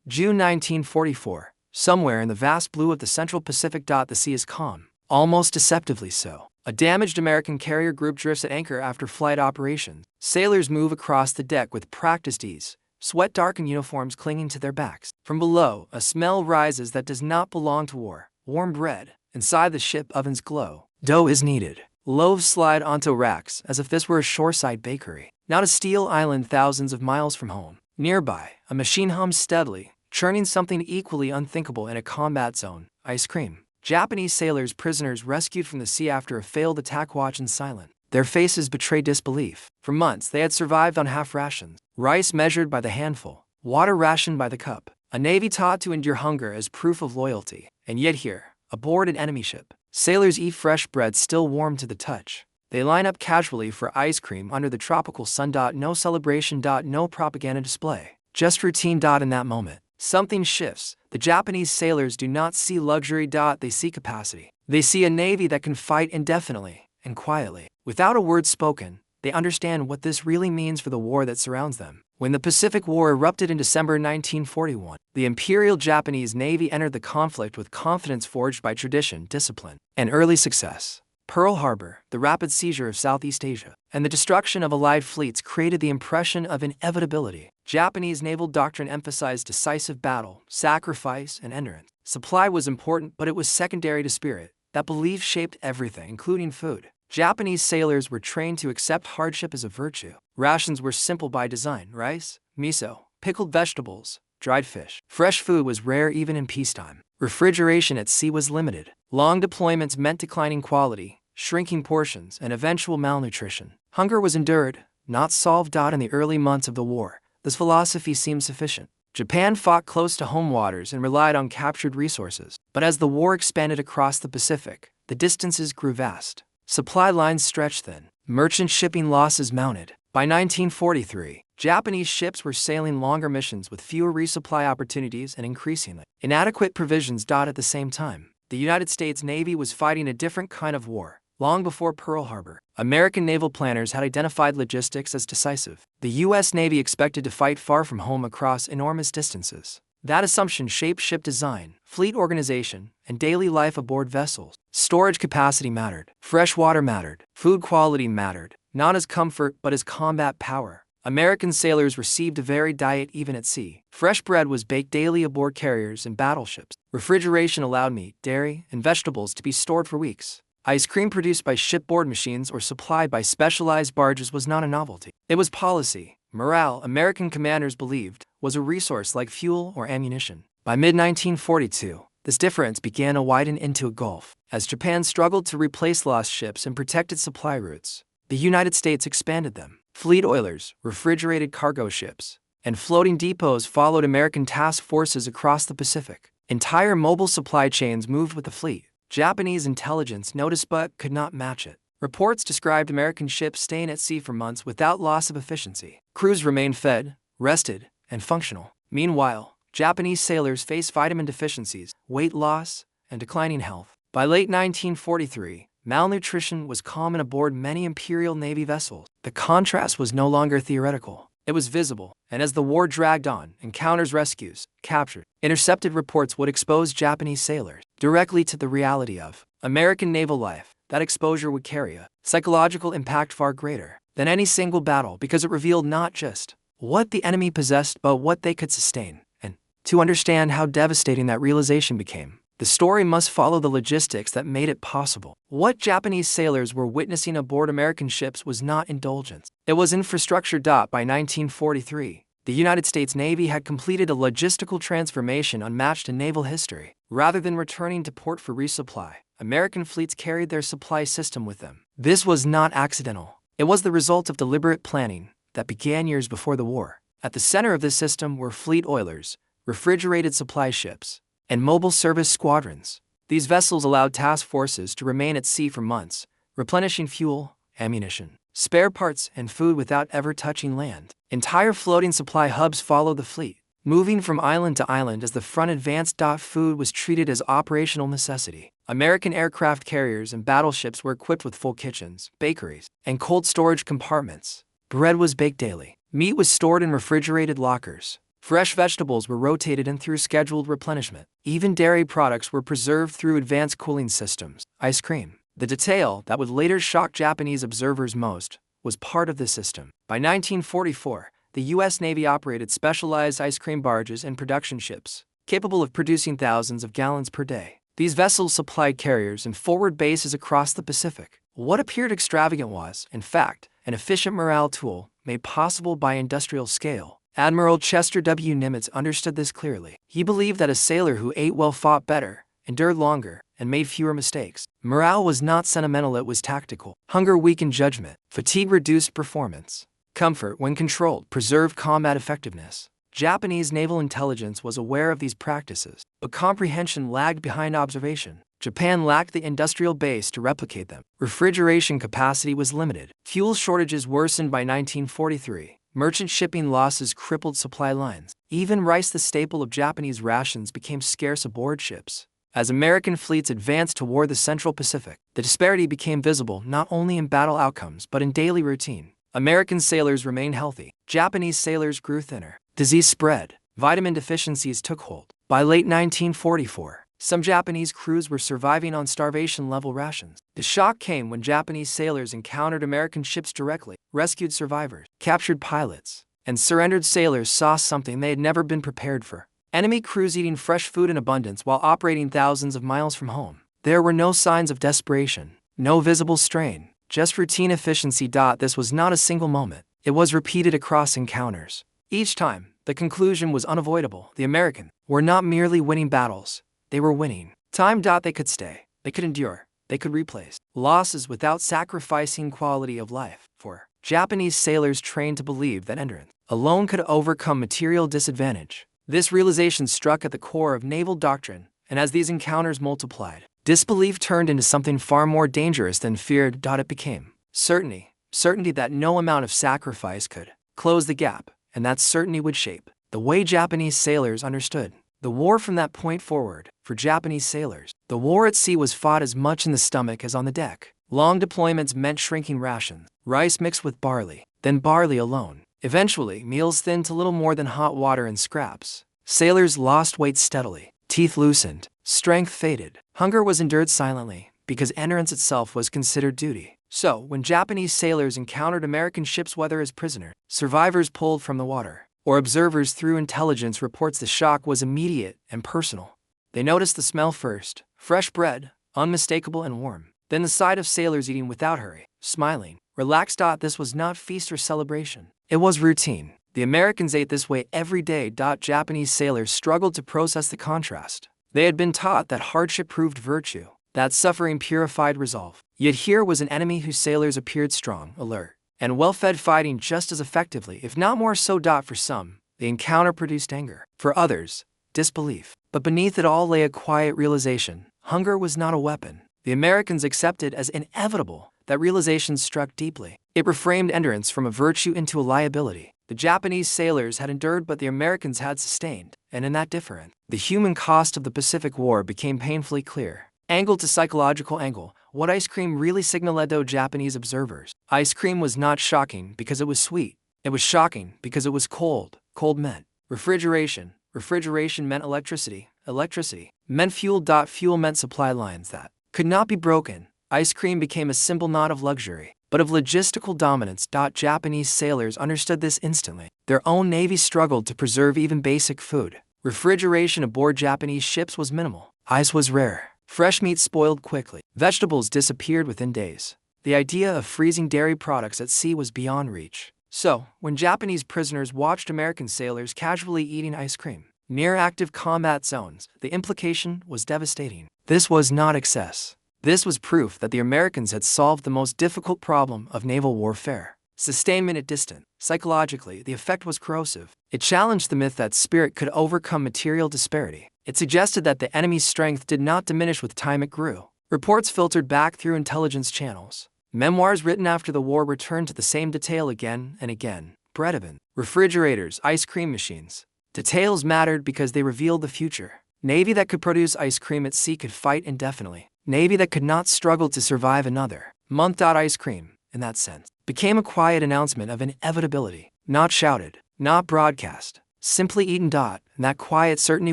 June 1944. Somewhere in the vast blue of the Central Pacific. The sea is calm, almost deceptively so. A damaged American carrier group drifts at anchor after flight operations. Sailors move across the deck with practiced ease, sweat-darkened uniforms clinging to their backs. From below, a smell rises that does not belong to war. Warm bread. Inside the ship, ovens glow. Dough is kneaded. Loaves slide onto racks as if this were a shoreside bakery, not a steel island thousands of miles from home. Nearby, a machine hums steadily, churning something equally unthinkable in a combat zone: ice cream. Japanese sailors, prisoners rescued from the sea after a failed attack, watch in silence. Their faces betray disbelief. For months, they had survived on half rations, rice measured by the handful, water rationed by the cup. A navy taught to endure hunger as proof of loyalty. And yet here, aboard an enemy ship, sailors eat fresh bread still warm to the touch. They line up casually for ice cream under the tropical sun. No celebration. No propaganda display. Just routine. In that moment, something shifts. The Japanese sailors do not see luxury. They see capacity. They see a navy that can fight indefinitely and quietly. Without a word spoken, they understand what this really means for the war that surrounds them. When the Pacific War erupted in December 1941, the Imperial Japanese Navy entered the conflict with confidence forged by tradition, discipline, and early success. Pearl Harbor, the rapid seizure of Southeast Asia, and the destruction of Allied fleets created the impression of inevitability. Japanese naval doctrine emphasized decisive battle, sacrifice, and endurance. Supply was important, but it was secondary to spirit. That belief shaped everything, including food. Japanese sailors were trained to accept hardship as a virtue. Rations were simple by design: rice, miso, pickled vegetables, dried fish. Fresh food was rare even in peacetime. Refrigeration at sea was limited. Long deployments meant declining quality, shrinking portions, and eventual malnutrition. Hunger was endured, not solved. In the early months of the war, this philosophy seemed sufficient. Japan fought close to home waters and relied on captured resources. But as the war expanded across the Pacific, the distances grew vast. Supply lines stretched thin. Merchant shipping losses mounted. By 1943, Japanese ships were sailing longer missions with fewer resupply opportunities and increasingly inadequate provisions. At the same time, the United States Navy was fighting a different kind of war. Long before Pearl Harbor, American naval planners had identified logistics as decisive. The U.S. Navy expected to fight far from home across enormous distances. That assumption shaped ship design, fleet organization, and daily life aboard vessels. Storage capacity mattered. Fresh water mattered. Food quality mattered, not as comfort but as combat power. American sailors received a varied diet even at sea. Fresh bread was baked daily aboard carriers and battleships. Refrigeration allowed meat, dairy, and vegetables to be stored for weeks. Ice cream produced by shipboard machines or supplied by specialized barges was not a novelty. It was policy. Morale, American commanders believed, was a resource like fuel or ammunition. By mid-1942, this difference began to widen into a gulf. As Japan struggled to replace lost ships and protected supply routes, the United States expanded them. Fleet oilers, refrigerated cargo ships, and floating depots followed American task forces across the Pacific. Entire mobile supply chains moved with the fleet. Japanese intelligence noticed but could not match it. Reports described American ships staying at sea for months without loss of efficiency. Crews remained fed, rested, and functional. Meanwhile, Japanese sailors faced vitamin deficiencies, weight loss, and declining health. By late 1943, malnutrition was common aboard many Imperial Navy vessels. The contrast was no longer theoretical. It was visible, and as the war dragged on, encounters, rescues, captured, intercepted reports would expose Japanese sailors directly to the reality of American naval life. That exposure would carry a psychological impact far greater than any single battle because it revealed not just what the enemy possessed but what they could sustain. And to understand how devastating that realization became, the story must follow the logistics that made it possible. What Japanese sailors were witnessing aboard American ships was not indulgence. It was infrastructure. By 1943, the United States Navy had completed a logistical transformation unmatched in naval history. Rather than returning to port for resupply, American fleets carried their supply system with them. This was not accidental. It was the result of deliberate planning that began years before the war. At the center of this system were fleet oilers, refrigerated supply ships, and mobile service squadrons. These vessels allowed task forces to remain at sea for months, replenishing fuel, ammunition, spare parts, and food without ever touching land. Entire floating supply hubs followed the fleet, moving from island to island as the front advanced. Food was treated as operational necessity. American aircraft carriers and battleships were equipped with full kitchens, bakeries, and cold storage compartments. Bread was baked daily. Meat was stored in refrigerated lockers. Fresh vegetables were rotated in through scheduled replenishment. Even dairy products were preserved through advanced cooling systems. Ice cream, the detail that would later shock Japanese observers most, was part of the system. By 1944, the U.S. Navy operated specialized ice cream barges and production ships, capable of producing thousands of gallons per day. These vessels supplied carriers and forward bases across the Pacific. What appeared extravagant was, in fact, an efficient morale tool made possible by industrial scale. Admiral Chester W. Nimitz understood this clearly. He believed that a sailor who ate well fought better, endured longer, and made fewer mistakes. Morale was not sentimental, it was tactical. Hunger weakened judgment. Fatigue reduced performance. Comfort, when controlled, preserved combat effectiveness. Japanese naval intelligence was aware of these practices, but comprehension lagged behind observation. Japan lacked the industrial base to replicate them. Refrigeration capacity was limited. Fuel shortages worsened by 1943. Merchant shipping losses crippled supply lines. Even rice, the staple of Japanese rations, became scarce aboard ships. As American fleets advanced toward the Central Pacific, the disparity became visible not only in battle outcomes but in daily routine. American sailors remained healthy. Japanese sailors grew thinner. Disease spread. Vitamin deficiencies took hold. By late 1944, some Japanese crews were surviving on starvation-level rations. The shock came when Japanese sailors encountered American ships directly, rescued survivors, captured pilots, and surrendered sailors saw something they had never been prepared for. Enemy crews eating fresh food in abundance while operating thousands of miles from home. There were no signs of desperation, no visible strain, just routine efficiency. This was not a single moment. It was repeated across encounters. Each time, the conclusion was unavoidable. The Americans were not merely winning battles, they were winning time. They could stay, they could endure, they could replace losses without sacrificing quality of life. For Japanese sailors trained to believe that endurance alone could overcome material disadvantage. This realization struck at the core of naval doctrine, and as these encounters multiplied, disbelief turned into something far more dangerous than feared. It became certainty that no amount of sacrifice could close the gap, and that certainty would shape the way Japanese sailors understood the war from that point forward. For Japanese sailors, the war at sea was fought as much in the stomach as on the deck. Long deployments meant shrinking rations, rice mixed with barley, then barley alone. Eventually, meals thinned to little more than hot water and scraps. Sailors lost weight steadily, teeth loosened, strength faded. Hunger was endured silently, because endurance itself was considered duty. So, when Japanese sailors encountered American ships, whether as prisoners, survivors pulled from the water, or observers through intelligence reports, the shock was immediate and personal. They noticed the smell first, fresh bread, unmistakable and warm. Then the sight of sailors eating without hurry, smiling, relaxed. This was not feast or celebration. It was routine. The Americans ate this way every day. Japanese sailors struggled to process the contrast. They had been taught that hardship proved virtue, that suffering purified resolve. Yet here was an enemy whose sailors appeared strong, alert, and well-fed, fighting just as effectively, if not more so. For some, the encounter produced anger. For others, disbelief. But beneath it all lay a quiet realization. Hunger was not a weapon. The Americans accepted as inevitable. That realization struck deeply. It reframed endurance from a virtue into a liability. The Japanese sailors had endured, but the Americans had sustained. And in that difference, the human cost of the Pacific War became painfully clear. Angle to psychological angle, what ice cream really signaled to Japanese observers. Ice cream was not shocking because it was sweet. It was shocking because it was cold. Cold meant refrigeration. Refrigeration meant electricity. Electricity meant fuel. Fuel meant supply lines that could not be broken. Ice cream became a symbol not of luxury, but of logistical dominance. Japanese sailors understood this instantly. Their own navy struggled to preserve even basic food. Refrigeration aboard Japanese ships was minimal. Ice was rare. Fresh meat spoiled quickly. Vegetables disappeared within days. The idea of freezing dairy products at sea was beyond reach. So, when Japanese prisoners watched American sailors casually eating ice cream near active combat zones, the implication was devastating. This was not excess. This was proof that the Americans had solved the most difficult problem of naval warfare. Sustainment at distance. Psychologically, the effect was corrosive. It challenged the myth that spirit could overcome material disparity. It suggested that the enemy's strength did not diminish with time, it grew. Reports filtered back through intelligence channels. Memoirs written after the war returned to the same detail again and again. Bread ovens, refrigerators, ice cream machines. Details mattered because they revealed the future. Navy that could produce ice cream at sea could fight indefinitely. Navy that could not struggle to survive another month. Ice cream, in that sense, became a quiet announcement of inevitability. Not shouted, not broadcast, simply eaten. And that quiet certainty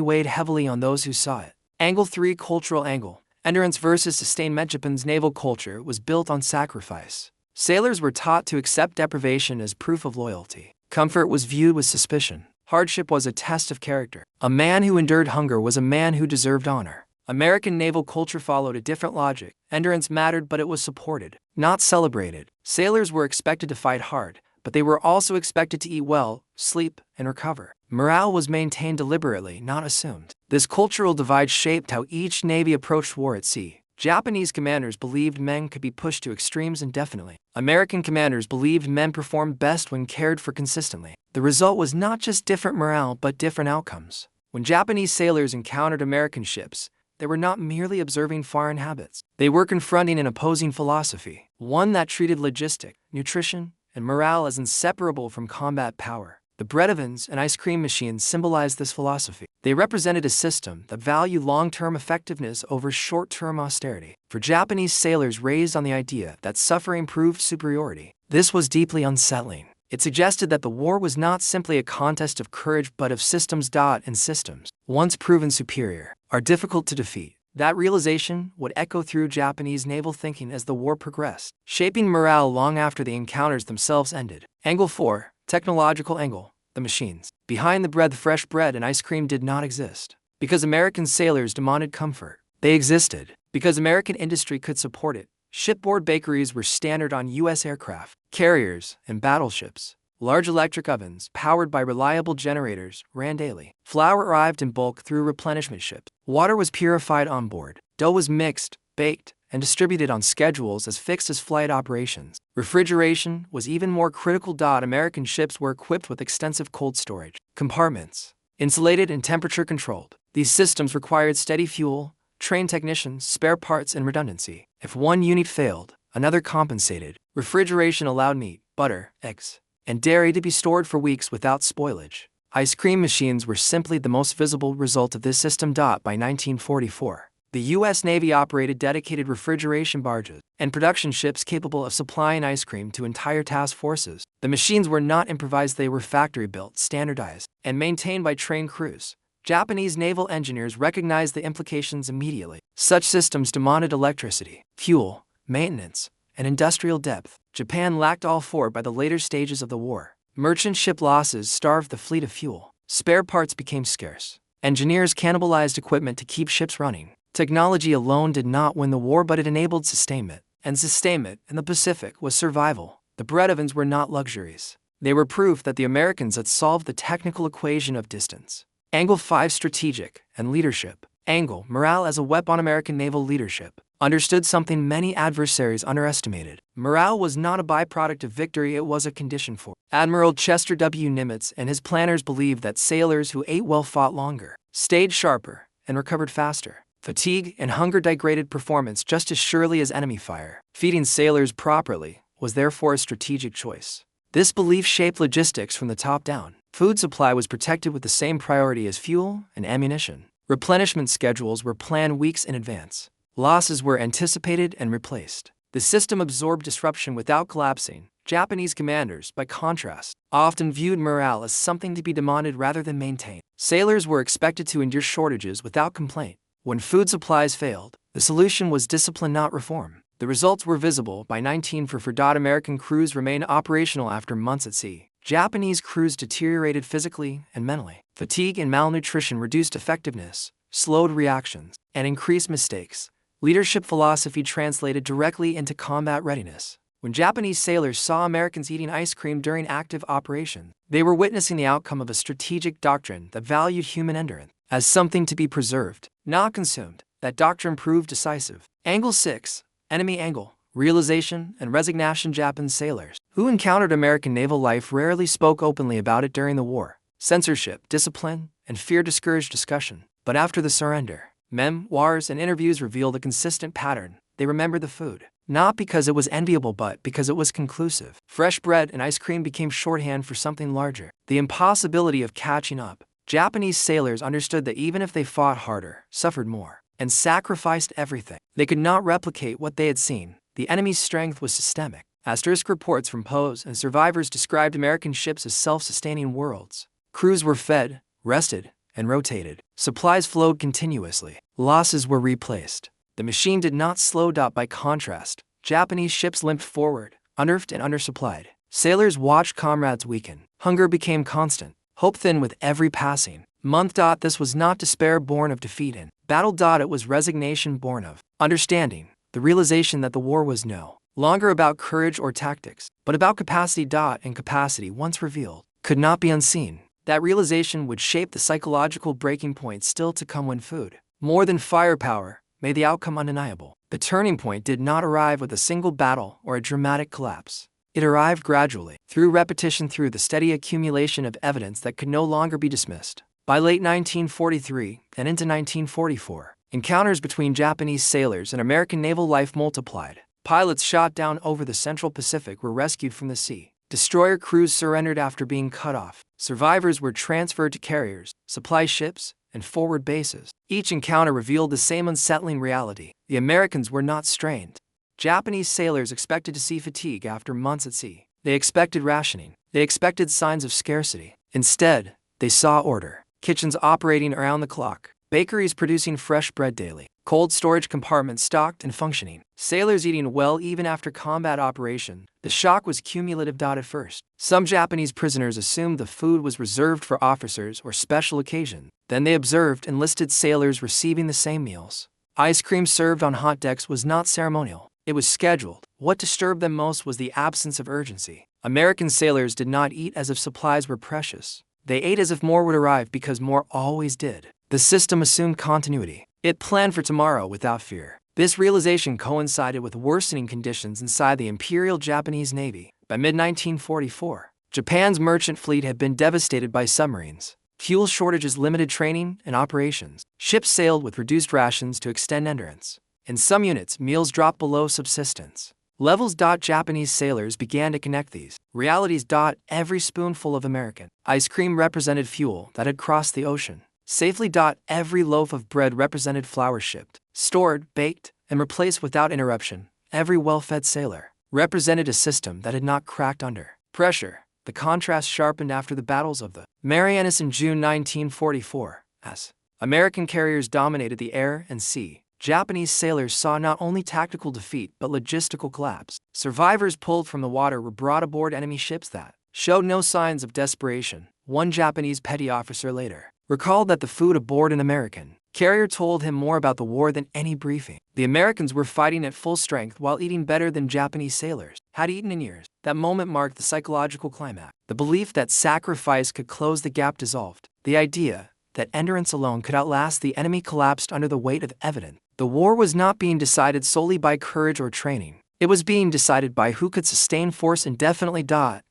weighed heavily on those who saw it. Angle 3. Cultural angle. Endurance versus sustainment. Japan's naval culture was built on sacrifice. Sailors were taught to accept deprivation as proof of loyalty. Comfort was viewed with suspicion. Hardship was a test of character. A man who endured hunger was a man who deserved honor. American naval culture followed a different logic. Endurance mattered, but it was supported, not celebrated. Sailors were expected to fight hard, but they were also expected to eat well, sleep, and recover. Morale was maintained deliberately, not assumed. This cultural divide shaped how each navy approached war at sea. Japanese commanders believed men could be pushed to extremes indefinitely. American commanders believed men performed best when cared for consistently. The result was not just different morale, but different outcomes. When Japanese sailors encountered American ships, they were not merely observing foreign habits. They were confronting an opposing philosophy, one that treated logistic, nutrition, and morale as inseparable from combat power. The bread ovens and ice cream machines symbolized this philosophy. They represented a system that valued long-term effectiveness over short-term austerity. For Japanese sailors raised on the idea that suffering proved superiority, this was deeply unsettling. It suggested that the war was not simply a contest of courage but of systems. And systems, once proven superior, are difficult to defeat. That realization would echo through Japanese naval thinking as the war progressed, shaping morale long after the encounters themselves ended. Angle 4. Technological angle. The machines. Behind the bread, fresh bread and ice cream did not exist. Because American sailors demanded comfort, they existed. Because American industry could support it, shipboard bakeries were standard on U.S. aircraft, carriers, and battleships. Large electric ovens, powered by reliable generators, ran daily. Flour arrived in bulk through replenishment ships. Water was purified on board. Dough was mixed, baked, and distributed on schedules as fixed as flight operations. Refrigeration was even more critical. American ships were equipped with extensive cold storage compartments, insulated and temperature-controlled. These systems required steady fuel, trained technicians, spare parts, and redundancy. If one unit failed, another compensated. Refrigeration allowed meat, butter, eggs, and dairy to be stored for weeks without spoilage. Ice cream machines were simply the most visible result of this system. By 1944, the U.S. Navy operated dedicated refrigeration barges and production ships capable of supplying ice cream to entire task forces. The machines were not improvised, they were factory-built, standardized, and maintained by trained crews. Japanese naval engineers recognized the implications immediately. Such systems demanded electricity, fuel, maintenance, and industrial depth. Japan lacked all four by the later stages of the war. Merchant ship losses starved the fleet of fuel. Spare parts became scarce. Engineers cannibalized equipment to keep ships running. Technology alone did not win the war, but it enabled sustainment. And sustainment in the Pacific was survival. The bread ovens were not luxuries. They were proof that the Americans had solved the technical equation of distance. Angle 5. Strategic and leadership. Angle, morale as a weapon. American naval leadership understood something many adversaries underestimated. Morale was not a byproduct of victory, it was a condition for. Admiral Chester W. Nimitz and his planners believed that sailors who ate well fought longer, stayed sharper, and recovered faster. Fatigue and hunger degraded performance just as surely as enemy fire. Feeding sailors properly was therefore a strategic choice. This belief shaped logistics from the top down. Food supply was protected with the same priority as fuel and ammunition. Replenishment schedules were planned weeks in advance. Losses were anticipated and replaced. The system absorbed disruption without collapsing. Japanese commanders, by contrast, often viewed morale as something to be demanded rather than maintained. Sailors were expected to endure shortages without complaint. When food supplies failed, the solution was discipline, not reform. The results were visible by 1944. American crews remained operational after months at sea. Japanese crews deteriorated physically and mentally. Fatigue and malnutrition reduced effectiveness, slowed reactions, and increased mistakes. Leadership philosophy translated directly into combat readiness. When Japanese sailors saw Americans eating ice cream during active operations, they were witnessing the outcome of a strategic doctrine that valued human endurance as something to be preserved, not consumed. That doctrine proved decisive. Angle 6. Enemy angle. Realization and resignation. Japanese sailors who encountered American naval life rarely spoke openly about it during the war. Censorship, discipline, and fear discouraged discussion. But after the surrender, memoirs and interviews revealed a consistent pattern. They remembered the food, not because it was enviable but because it was conclusive. Fresh bread and ice cream became shorthand for something larger: the impossibility of catching up. Japanese sailors understood that even if they fought harder, suffered more, and sacrificed everything, they could not replicate what they had seen. The enemy's strength was systemic. Asterisk reports from POs and survivors described American ships as self-sustaining worlds. Crews were fed, rested, and rotated. Supplies flowed continuously. Losses were replaced. The machine did not slow. By contrast, Japanese ships limped forward, underfed and undersupplied. Sailors watched comrades weaken. Hunger became constant, hope thin with every passing month. This was not despair born of defeat in battle. It was resignation born of understanding, the realization that the war was no longer about courage or tactics, but about capacity. And capacity, once revealed, could not be unseen. That realization would shape the psychological breaking point still to come when food, more than firepower, made the outcome undeniable. The turning point did not arrive with a single battle or a dramatic collapse. It arrived gradually, through repetition, through the steady accumulation of evidence that could no longer be dismissed. By late 1943 and into 1944, encounters between Japanese sailors and American naval life multiplied. Pilots shot down over the Central Pacific were rescued from the sea. Destroyer crews surrendered after being cut off. Survivors were transferred to carriers, supply ships, and forward bases. Each encounter revealed the same unsettling reality. The Americans were not strained. Japanese sailors expected to see fatigue after months at sea. They expected rationing. They expected signs of scarcity. Instead, they saw order. Kitchens operating around the clock. Bakeries producing fresh bread daily. Cold storage compartments stocked and functioning. Sailors eating well even after combat operation. The shock was cumulative. At first, some Japanese prisoners assumed the food was reserved for officers or special occasions. Then they observed enlisted sailors receiving the same meals. Ice cream served on hot decks was not ceremonial. It was scheduled. What disturbed them most was the absence of urgency. American sailors did not eat as if supplies were precious. They ate as if more would arrive because more always did. The system assumed continuity. It planned for tomorrow without fear. This realization coincided with worsening conditions inside the Imperial Japanese Navy. By mid-1944, Japan's merchant fleet had been devastated by submarines. Fuel shortages limited training and operations. Ships sailed with reduced rations to extend endurance. In some units, meals dropped below subsistence levels. Japanese sailors began to connect these realities. Every spoonful of American ice cream represented fuel that had crossed the ocean safely. Every loaf of bread represented flour shipped, stored, baked, and replaced without interruption. Every well-fed sailor represented a system that had not cracked under pressure. The contrast sharpened after the battles of the Marianas in June 1944. As American carriers dominated the air and sea, Japanese sailors saw not only tactical defeat but logistical collapse. Survivors pulled from the water were brought aboard enemy ships that showed no signs of desperation. One Japanese petty officer later recalled that the food aboard an American carrier told him more about the war than any briefing. The Americans were fighting at full strength while eating better than Japanese sailors had eaten in years. That moment marked the psychological climax. The belief that sacrifice could close the gap dissolved. The idea that endurance alone could outlast the enemy collapsed under the weight of evidence. The war was not being decided solely by courage or training. It was being decided by who could sustain force indefinitely.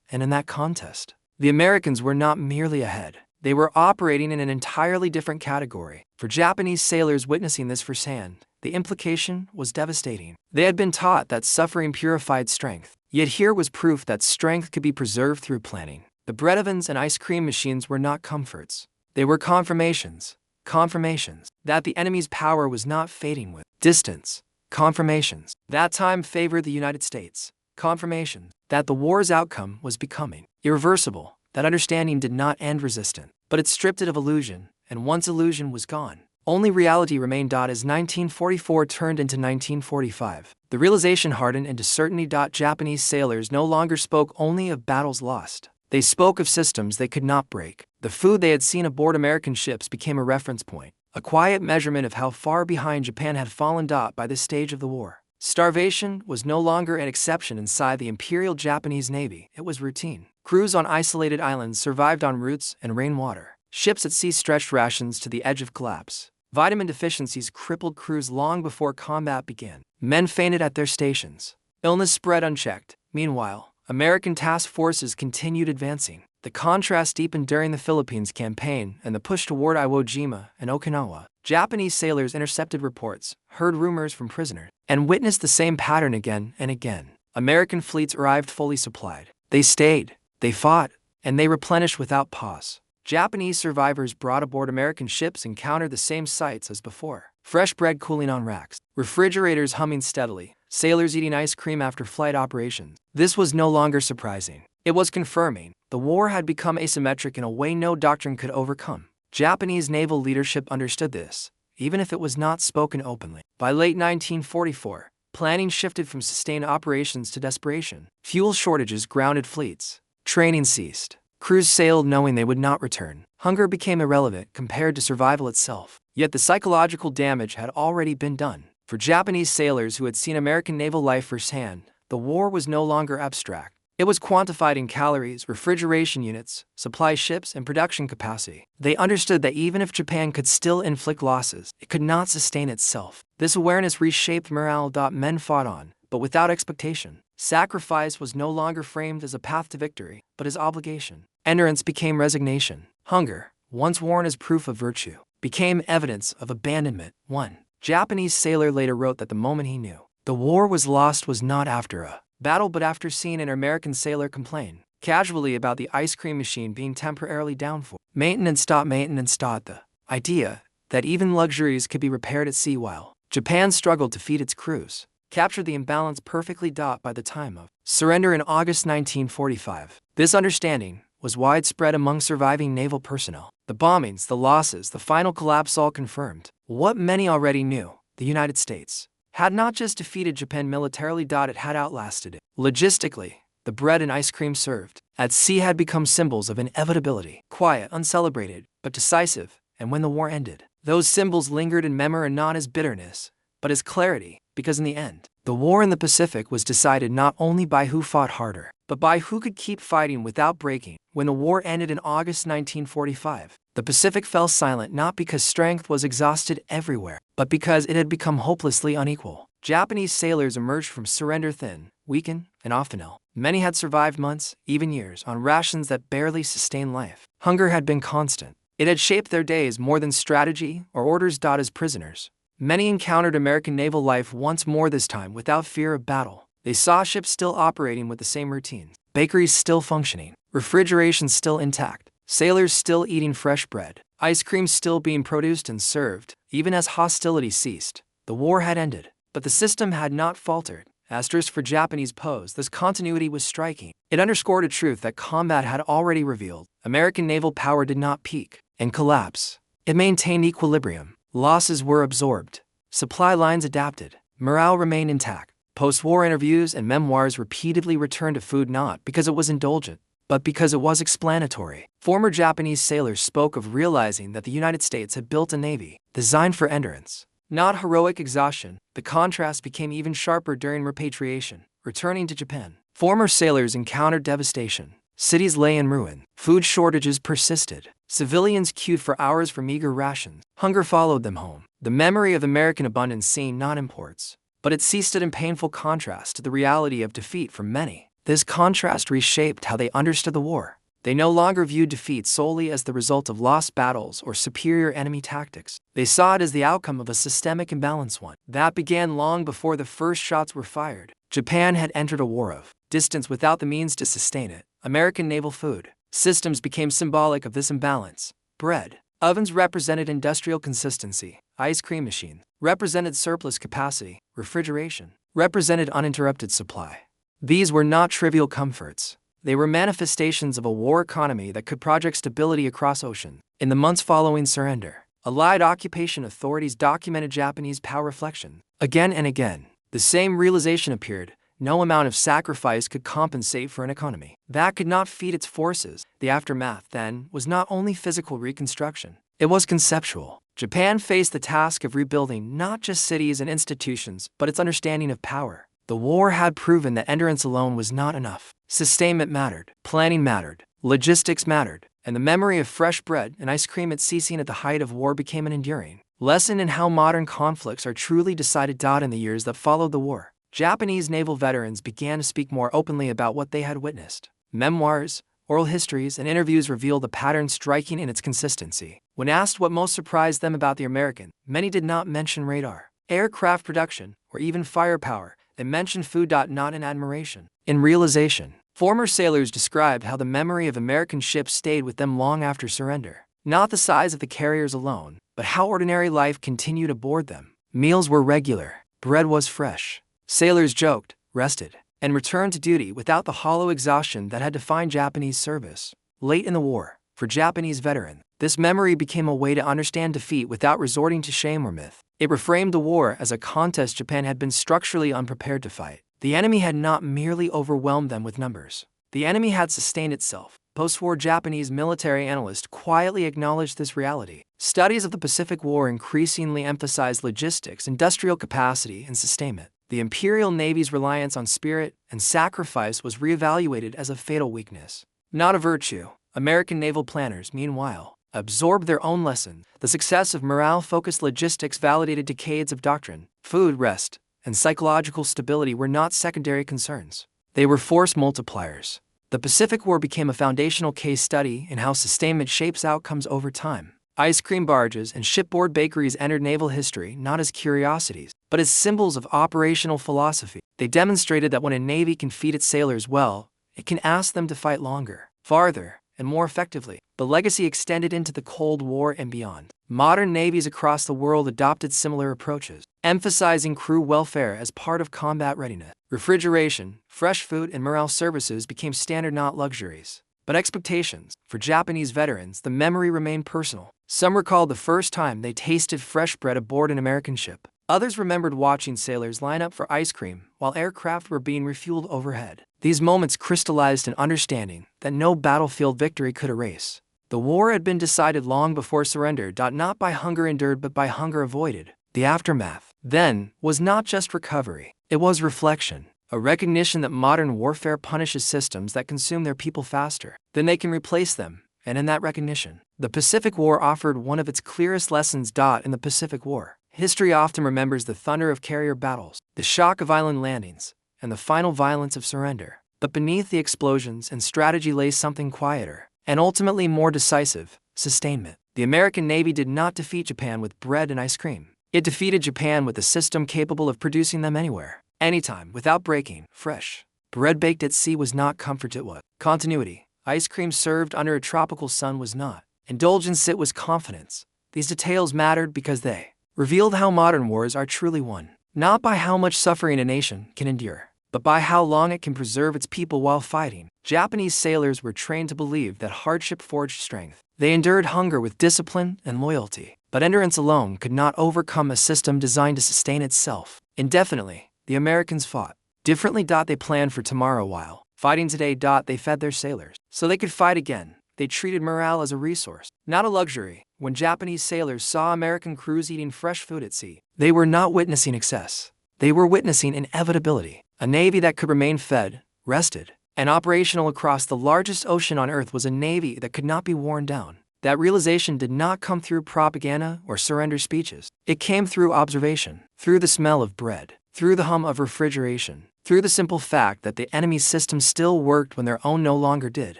And in that contest, the Americans were not merely ahead. They were operating in an entirely different category. For Japanese sailors witnessing this firsthand, the implication was devastating. They had been taught that suffering purified strength. Yet here was proof that strength could be preserved through planning. The bread ovens and ice cream machines were not comforts. They were confirmations that the enemy's power was not fading with distance. Confirmations that time favored the United States. Confirmations that the war's outcome was becoming irreversible. That understanding did not end resistance, but it stripped it of illusion, and once illusion was gone, only reality remained. As 1944 turned into 1945, the realization hardened into certainty. Japanese sailors no longer spoke only of battles lost. They spoke of systems they could not break. The food they had seen aboard American ships became a reference point, a quiet measurement of how far behind Japan had fallen. By this stage of the war, starvation was no longer an exception inside the Imperial Japanese Navy. It was routine. Crews on isolated islands survived on roots and rainwater. Ships at sea stretched rations to the edge of collapse. Vitamin deficiencies crippled crews long before combat began. Men fainted at their stations. Illness spread unchecked. Meanwhile, American task forces continued advancing. The contrast deepened during the Philippines campaign and the push toward Iwo Jima and Okinawa. Japanese sailors intercepted reports, heard rumors from prisoners, and witnessed the same pattern again and again. American fleets arrived fully supplied. They stayed, they fought, and they replenished without pause. Japanese survivors brought aboard American ships encountered the same sights as before. Fresh bread cooling on racks, refrigerators humming steadily, sailors eating ice cream after flight operations. This was no longer surprising. It was confirming the war had become asymmetric in a way no doctrine could overcome. Japanese naval leadership understood this, even if it was not spoken openly. By late 1944, planning shifted from sustained operations to desperation. Fuel shortages grounded fleets. Training ceased. Crews sailed knowing they would not return. Hunger became irrelevant compared to survival itself. Yet the psychological damage had already been done. For Japanese sailors who had seen American naval life firsthand, the war was no longer abstract. It was quantified in calories, refrigeration units, supply ships, and production capacity. They understood that even if Japan could still inflict losses, it could not sustain itself. This awareness reshaped morale. Men fought on, but without expectation. Sacrifice was no longer framed as a path to victory, but as obligation. Endurance became resignation. Hunger, once worn as proof of virtue, became evidence of abandonment. One Japanese sailor later wrote that the moment he knew the war was lost was not after a battle but after seeing an American sailor complain casually about the ice cream machine being temporarily down for maintenance. The idea that even luxuries could be repaired at sea while Japan struggled to feed its crews captured the imbalance perfectly. By the time of surrender in August 1945, this understanding was widespread among surviving naval personnel. The bombings, the losses, the final collapse all confirmed what many already knew: the United States had not just defeated Japan militarily, it had outlasted it. Logistically, the bread and ice cream served at sea had become symbols of inevitability, quiet, uncelebrated, but decisive. And when the war ended, those symbols lingered in memory, not as bitterness, but as clarity, because in the end, the war in the Pacific was decided not only by who fought harder, but by who could keep fighting without breaking. When the war ended in August 1945, the Pacific fell silent, not because strength was exhausted everywhere, but because it had become hopelessly unequal. Japanese sailors emerged from surrender thin, weakened, and often ill. Many had survived months, even years, on rations that barely sustained life. Hunger had been constant. It had shaped their days more than strategy or orders. As prisoners, many encountered American naval life once more, this time without fear of battle. They saw ships still operating with the same routines, bakeries still functioning, refrigeration still intact, sailors still eating fresh bread, ice cream still being produced and served. Even as hostilities ceased, the war had ended, but the system had not faltered. Asterisk for Japanese pose, this continuity was striking. It underscored a truth that combat had already revealed. American naval power did not peak and collapse. It maintained equilibrium. Losses were absorbed. Supply lines adapted. Morale remained intact. Post-war interviews and memoirs repeatedly returned to food not because it was indulgent, but because it was explanatory. Former Japanese sailors spoke of realizing that the United States had built a navy designed for endurance, not heroic exhaustion. The contrast became even sharper during repatriation. Returning to Japan, former sailors encountered devastation. Cities lay in ruin. Food shortages persisted. Civilians queued for hours for meager rations. Hunger followed them home. The memory of American abundance seen not imports, but it ceased in painful contrast to the reality of defeat for many. This contrast reshaped how they understood the war. They no longer viewed defeat solely as the result of lost battles or superior enemy tactics. They saw it as the outcome of a systemic imbalance, one that began long before the first shots were fired. Japan had entered a war of distance without the means to sustain it. American naval food systems became symbolic of this imbalance. Bread ovens represented industrial consistency. Ice cream machines represented surplus capacity. Refrigeration represented uninterrupted supply. These were not trivial comforts. They were manifestations of a war economy that could project stability across oceans. In the months following surrender, Allied occupation authorities documented Japanese power reflection. Again and again, the same realization appeared: no amount of sacrifice could compensate for an economy that could not feed its forces. The aftermath, then, was not only physical reconstruction, it was conceptual. Japan faced the task of rebuilding not just cities and institutions, but its understanding of power. The war had proven that endurance alone was not enough. Sustainment mattered, planning mattered, logistics mattered, and the memory of fresh bread and ice cream at sea seen at the height of war became an enduring lesson in how modern conflicts are truly decided. In the years that followed the war, Japanese naval veterans began to speak more openly about what they had witnessed. Memoirs, oral histories, and interviews revealed a pattern striking in its consistency. When asked what most surprised them about the American, many did not mention radar, aircraft production, or even firepower. They mentioned food. Not in admiration, in realization. Former sailors described how the memory of American ships stayed with them long after surrender. Not the size of the carriers alone, but how ordinary life continued aboard them. Meals were regular. Bread was fresh. Sailors joked, rested, and returned to duty without the hollow exhaustion that had defined Japanese service. Late in the war, for Japanese veterans, this memory became a way to understand defeat without resorting to shame or myth. It reframed the war as a contest Japan had been structurally unprepared to fight. The enemy had not merely overwhelmed them with numbers. The enemy had sustained itself. Postwar Japanese military analysts quietly acknowledged this reality. Studies of the Pacific War increasingly emphasized logistics, industrial capacity, and sustainment. The Imperial Navy's reliance on spirit and sacrifice was reevaluated as a fatal weakness, not a virtue. American naval planners, meanwhile, absorbed their own lessons. The success of morale-focused logistics validated decades of doctrine. Food, rest, and psychological stability were not secondary concerns. They were force multipliers. The Pacific War became a foundational case study in how sustainment shapes outcomes over time. Ice cream barges and shipboard bakeries entered naval history not as curiosities, but as symbols of operational philosophy. They demonstrated that when a navy can feed its sailors well, it can ask them to fight longer, farther, and more effectively. The legacy extended into the Cold War and beyond. Modern navies across the world adopted similar approaches, emphasizing crew welfare as part of combat readiness. Refrigeration, fresh food, and morale services became standard, not luxuries, but expectations. For Japanese veterans, the memory remained personal. Some recalled the first time they tasted fresh bread aboard an American ship. Others remembered watching sailors line up for ice cream while aircraft were being refueled overhead. These moments crystallized an understanding that no battlefield victory could erase. The war had been decided long before surrender, not by hunger endured but by hunger avoided. The aftermath, then, was not just recovery. It was reflection, a recognition that modern warfare punishes systems that consume their people faster than they can replace them, and in that recognition, the Pacific War offered one of its clearest lessons. In the Pacific War, history often remembers the thunder of carrier battles, the shock of island landings, and the final violence of surrender. But beneath the explosions and strategy lay something quieter, and ultimately more decisive: sustainment. The American Navy did not defeat Japan with bread and ice cream. It defeated Japan with a system capable of producing them anywhere, anytime, without breaking. Fresh bread baked at sea was not comfort, it was continuity. Ice cream served under a tropical sun was not indulgence, it was confidence. These details mattered because they revealed how modern wars are truly won, not by how much suffering a nation can endure, but by how long it can preserve its people while fighting. Japanese sailors were trained to believe that hardship forged strength. They endured hunger with discipline and loyalty, but endurance alone could not overcome a system designed to sustain itself indefinitely. The Americans fought differently. They planned for tomorrow while fighting today. They fed their sailors so they could fight again. They treated morale as a resource, not a luxury. When Japanese sailors saw American crews eating fresh food at sea, they were not witnessing excess. They were witnessing inevitability. A navy that could remain fed, rested, and operational across the largest ocean on Earth was a navy that could not be worn down. That realization did not come through propaganda or surrender speeches. It came through observation, through the smell of bread, through the hum of refrigeration, through the simple fact that the enemy's system still worked when their own no longer did.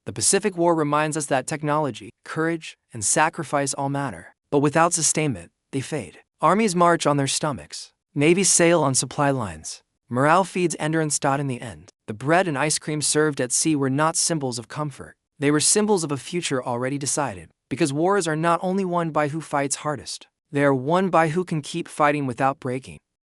The Pacific War reminds us that technology, courage, and sacrifice all matter, but without sustainment, they fade. Armies march on their stomachs. Navies sail on supply lines. Morale feeds endurance. In the end, the bread and ice cream served at sea were not symbols of comfort. They were symbols of a future already decided. Because wars are not only won by who fights hardest, they are won by who can keep fighting without breaking.